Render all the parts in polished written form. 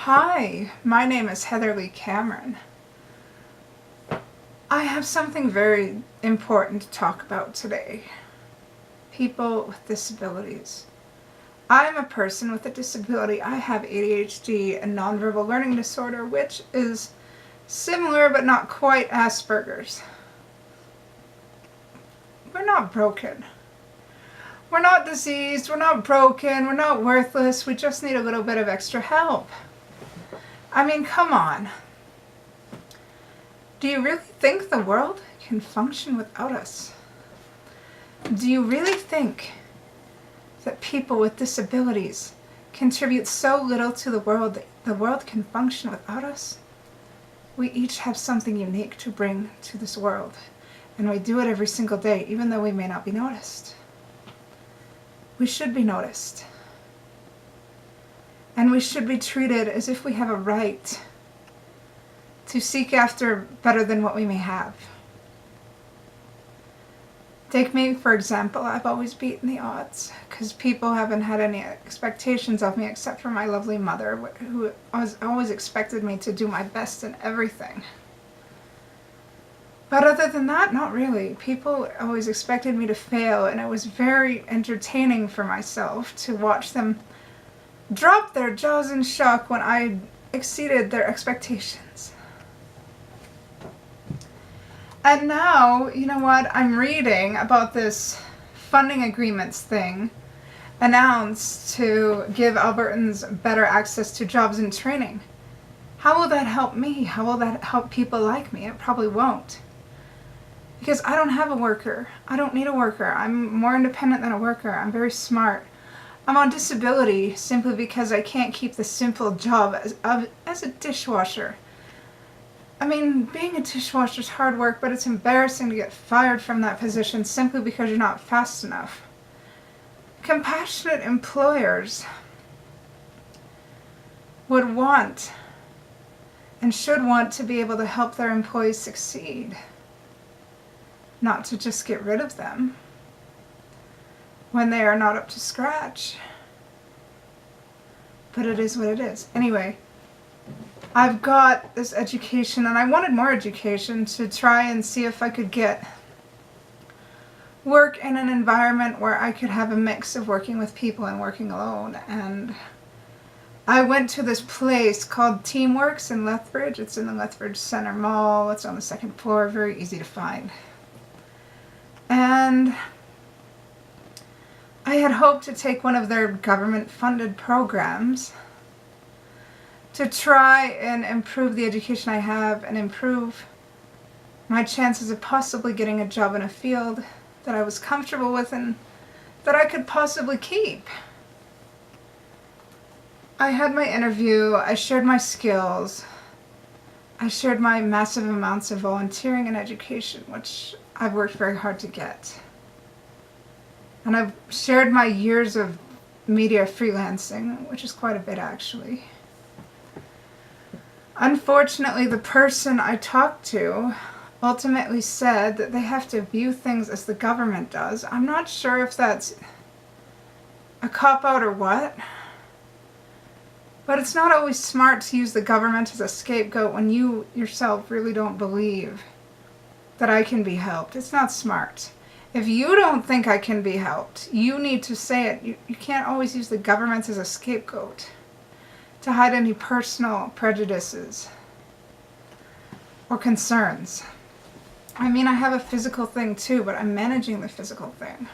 Hi, my name is Leigh Cameron. I have something very important to talk about today. People with disabilities. I am a person with a disability. I have ADHD and nonverbal learning disorder, which is similar but not quite Asperger's. We're not broken. We're not diseased, we're not broken, we're not worthless, we just need a little bit of extra help. I mean, come on. Do you really think the world can function without us? Do you really think that people with disabilities contribute so little to the world that the world can function without us? We each have something unique to bring to this world, and we do it every single day, even though we may not be noticed. We should be noticed. And we should be treated as if we have a right to seek after better than what we may have. Take me, for example. I've always beaten the odds because people haven't had any expectations of me except for my lovely mother, who has always expected me to do my best in everything. But other than that, not really. People always expected me to fail, and it was very entertaining for myself to watch them drop their jaws in shock when I exceeded their expectations. And now, you know what, I'm reading about this funding agreements thing announced to give Albertans better access to jobs and training. How will that help me? How will that help people like me? It probably won't. Because I don't have a worker. I don't need a worker. I'm more independent than a worker. I'm very smart. I'm on disability simply because I can't keep the simple job as a dishwasher. I mean, being a dishwasher is hard work, but it's embarrassing to get fired from that position simply because you're not fast enough. Compassionate employers would want and should want to be able to help their employees succeed, not to just get rid of them when they are not up to scratch. But it is what it is. Anyway, I've got this education, and I wanted more education to try and see if I could get work in an environment where I could have a mix of working with people and working alone. And I went to this place called Teamworks in Lethbridge. It's in the Lethbridge Center Mall. It's on the second floor, very easy to find. And I had hoped to take one of their government-funded programs to try and improve the education I have and improve my chances of possibly getting a job in a field that I was comfortable with and that I could possibly keep. I had my interview, I shared my skills, I shared my massive amounts of volunteering and education, which I've worked very hard to get. And I've shared my years of media freelancing, which is quite a bit actually. Unfortunately, the person I talked to ultimately said that they have to view things as the government does. I'm not sure if that's a cop-out or what, but it's not always smart to use the government as a scapegoat when you yourself really don't believe that I can be helped. It's not smart. If you don't think I can be helped, you need to say it. You can't always use the government as a scapegoat to hide any personal prejudices or concerns. I mean, I have a physical thing too, but I'm managing the physical thing.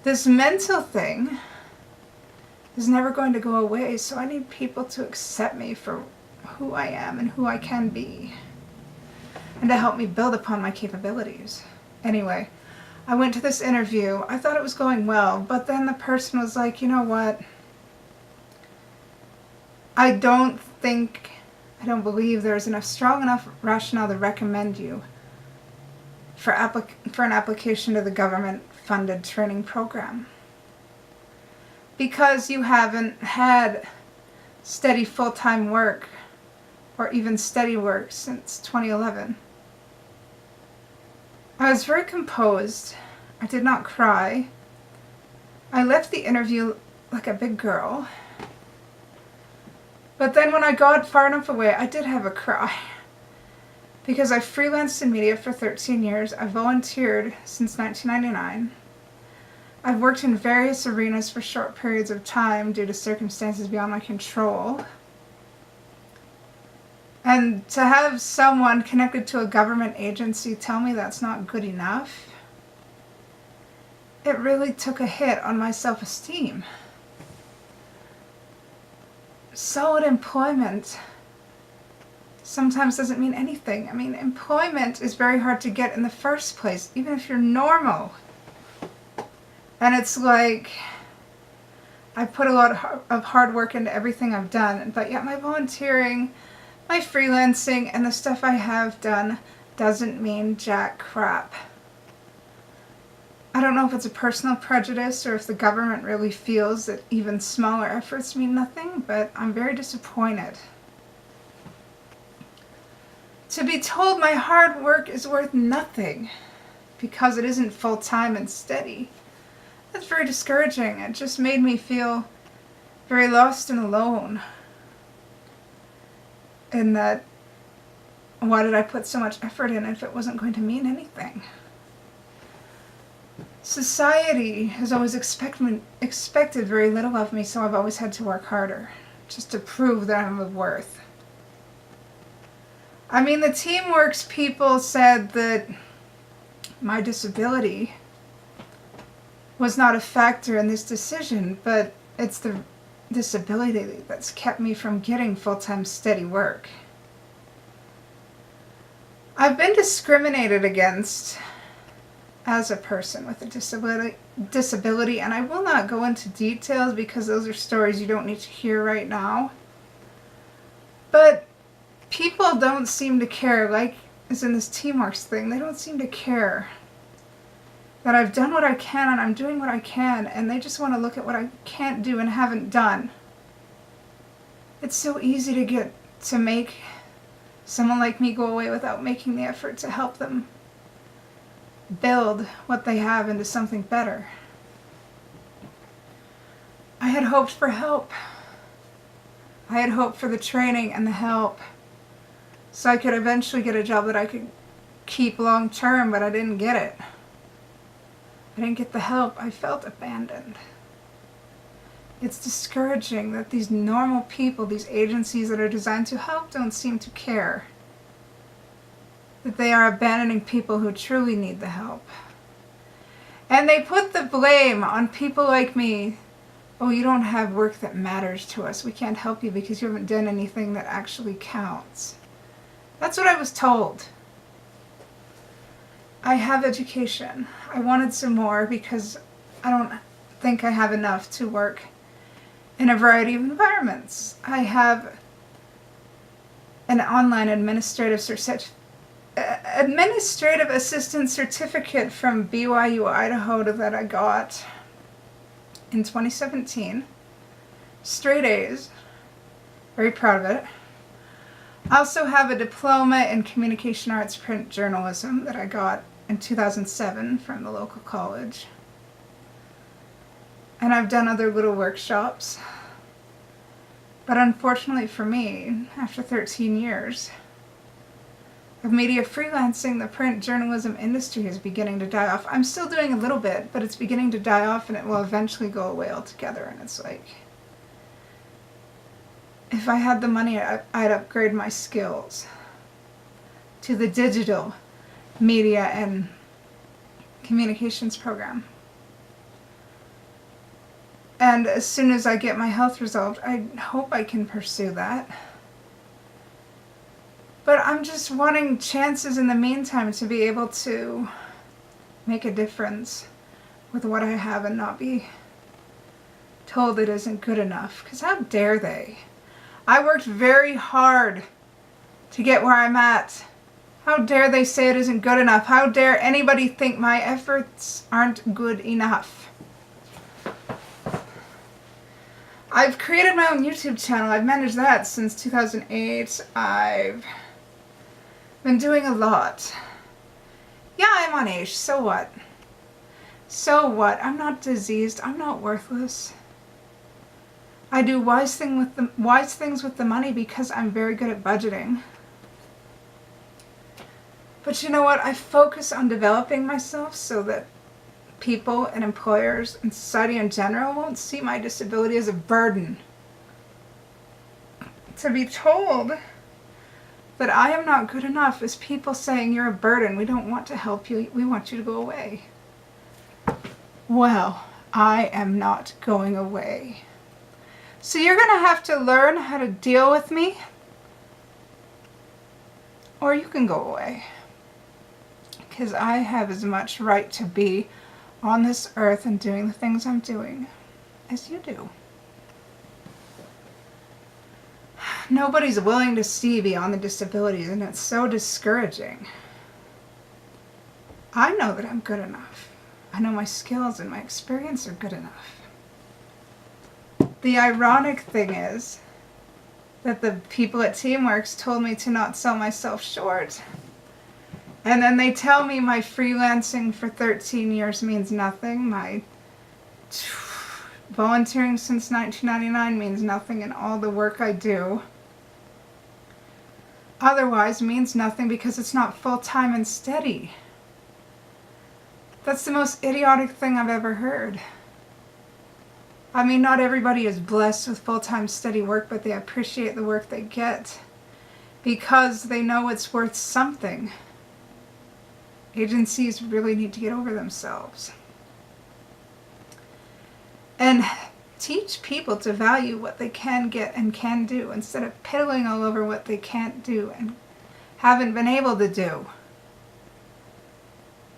This mental thing is never going to go away, so I need people to accept me for who I am and who I can be, and to help me build upon my capabilities. Anyway, I went to this interview. I thought it was going well, but then the person was like, you know what? I don't believe there's enough strong enough rationale to recommend you for an application to the government-funded training program. Because you haven't had steady full-time work or even steady work since 2011. I was very composed. I did not cry. I left the interview like a big girl. But then when I got far enough away, I did have a cry. Because I freelanced in media for 13 years. I volunteered since 1999. I've worked in various arenas for short periods of time due to circumstances beyond my control. And to have someone connected to a government agency tell me that's not good enough, it really took a hit on my self-esteem. Solid employment sometimes doesn't mean anything. I mean, employment is very hard to get in the first place, even if you're normal. And it's like, I put a lot of hard work into everything I've done, but yet my volunteering, my freelancing, and the stuff I have done doesn't mean jack crap. I don't know if it's a personal prejudice or if the government really feels that even smaller efforts mean nothing, but I'm very disappointed. To be told my hard work is worth nothing because it isn't full-time and steady, that's very discouraging. It just made me feel very lost and alone. In that, why did I put so much effort in if it wasn't going to mean anything? Society has always expected very little of me, so I've always had to work harder, just to prove that I'm of worth. I mean, the TeamWorks people said that my disability was not a factor in this decision, but it's the disability that's kept me from getting full-time steady work. I've been discriminated against as a person with a disability, and I will not go into details because those are stories you don't need to hear right now. But people don't seem to care, like as in this TeamWorks thing, they don't seem to care that I've done what I can and I'm doing what I can, and they just want to look at what I can't do and haven't done. It's so easy to make someone like me go away without making the effort to help them build what they have into something better. I had hoped for help. I had hoped for the training and the help so I could eventually get a job that I could keep long term, but I didn't get it. I didn't get the help. I felt abandoned. It's discouraging that these normal people, these agencies that are designed to help, don't seem to care. That they are abandoning people who truly need the help. And they put the blame on people like me. Oh, you don't have work that matters to us. We can't help you because you haven't done anything that actually counts. That's what I was told. I have education. I wanted some more because I don't think I have enough to work in a variety of environments. I have an online administrative assistant certificate from BYU, Idaho that I got in 2017. Straight A's. Very proud of it. I also have a diploma in communication arts print journalism that I got in 2007 from the local college. And I've done other little workshops. But unfortunately for me, after 13 years of media freelancing, the print journalism industry is beginning to die off. I'm still doing a little bit, but it's beginning to die off and it will eventually go away altogether. And it's like, if I had the money, I'd upgrade my skills to the digital media and communications program. And as soon as I get my health resolved, I hope I can pursue that. But I'm just wanting chances in the meantime to be able to make a difference with what I have and not be told it isn't good enough. Because how dare they? I worked very hard to get where I'm at. How dare they say it isn't good enough? How dare anybody think my efforts aren't good enough? I've created my own YouTube channel. I've managed that since 2008. I've been doing a lot. Yeah, I'm on age. So what? So what? I'm not diseased. I'm not worthless. I do wise things with the money because I'm very good at budgeting. But you know what? I focus on developing myself so that people and employers and society in general won't see my disability as a burden. To be told that I am not good enough is people saying, you're a burden, we don't want to help you, we want you to go away. Well, I am not going away. So you're going to have to learn how to deal with me, or you can go away. Because I have as much right to be on this earth and doing the things I'm doing as you do. Nobody's willing to see beyond the disabilities, and it's so discouraging. I know that I'm good enough. I know my skills and my experience are good enough. The ironic thing is that the people at Teamworks told me to not sell myself short. And then they tell me my freelancing for 13 years means nothing. My volunteering since 1999 means nothing, and all the work I do otherwise means nothing because it's not full-time and steady. That's the most idiotic thing I've ever heard. I mean, not everybody is blessed with full-time steady work, but they appreciate the work they get because they know it's worth something. Agencies really need to get over themselves and teach people to value what they can get and can do instead of piddling all over what they can't do and haven't been able to do.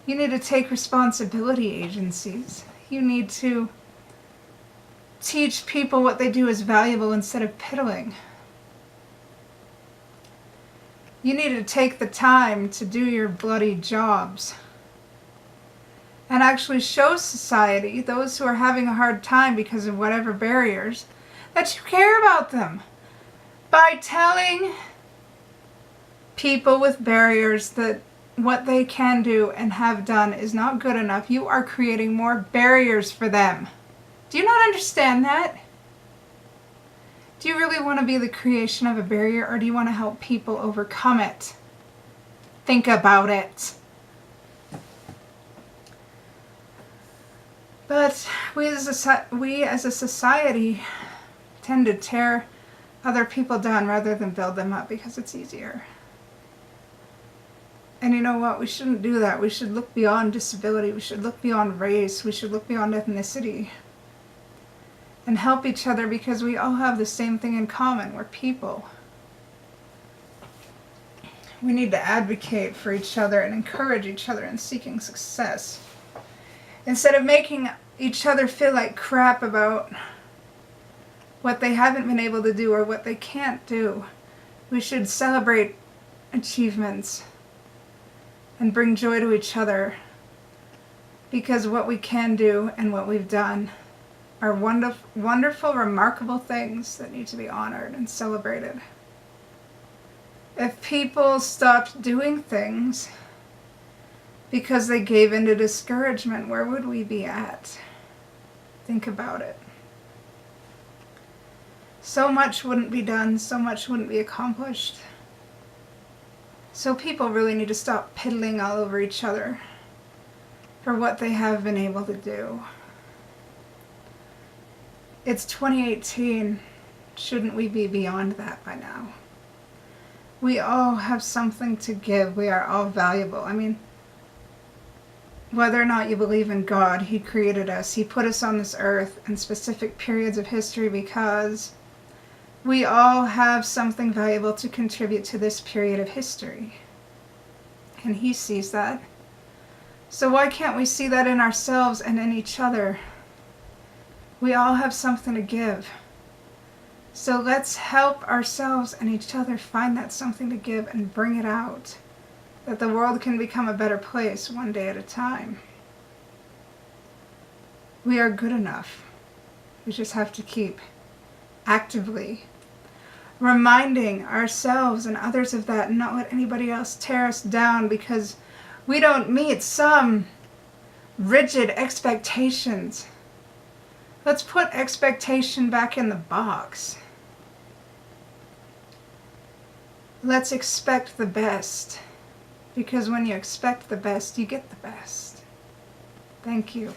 You need to take responsibility, agencies. You need to teach people what they do is valuable instead of piddling. You need to take the time to do your bloody jobs and actually show society, those who are having a hard time because of whatever barriers, that you care about them by telling people with barriers that what they can do and have done is not good enough. You are creating more barriers for them. Do you not understand that? Do you really want to be the creation of a barrier, or do you want to help people overcome it? Think about it. But we as a society tend to tear other people down rather than build them up because it's easier. And you know what? We shouldn't do that. We should look beyond disability. We should look beyond race. We should look beyond ethnicity. And help each other because we all have the same thing in common. We're people. We need to advocate for each other and encourage each other in seeking success. Instead of making each other feel like crap about what they haven't been able to do or what they can't do, we should celebrate achievements and bring joy to each other, because what we can do and what we've done are wonderful, remarkable things that need to be honored and celebrated. If people stopped doing things because they gave in to discouragement, where would we be at? Think about it. So much wouldn't be done, so much wouldn't be accomplished. So people really need to stop piddling all over each other for what they have been able to do. It's 2018. Shouldn't we be beyond that by now? We all have something to give. We are all valuable. I mean, whether or not you believe in God, He created us. He put us on this earth in specific periods of history because we all have something valuable to contribute to this period of history. And He sees that. So why can't we see that in ourselves and in each other? We all have something to give. So let's help ourselves and each other find that something to give and bring it out, that the world can become a better place one day at a time. We are good enough. We just have to keep actively reminding ourselves and others of that and not let anybody else tear us down because we don't meet some rigid expectations Let's put expectation back in the box. Let's expect the best. Because when you expect the best, you get the best. Thank you.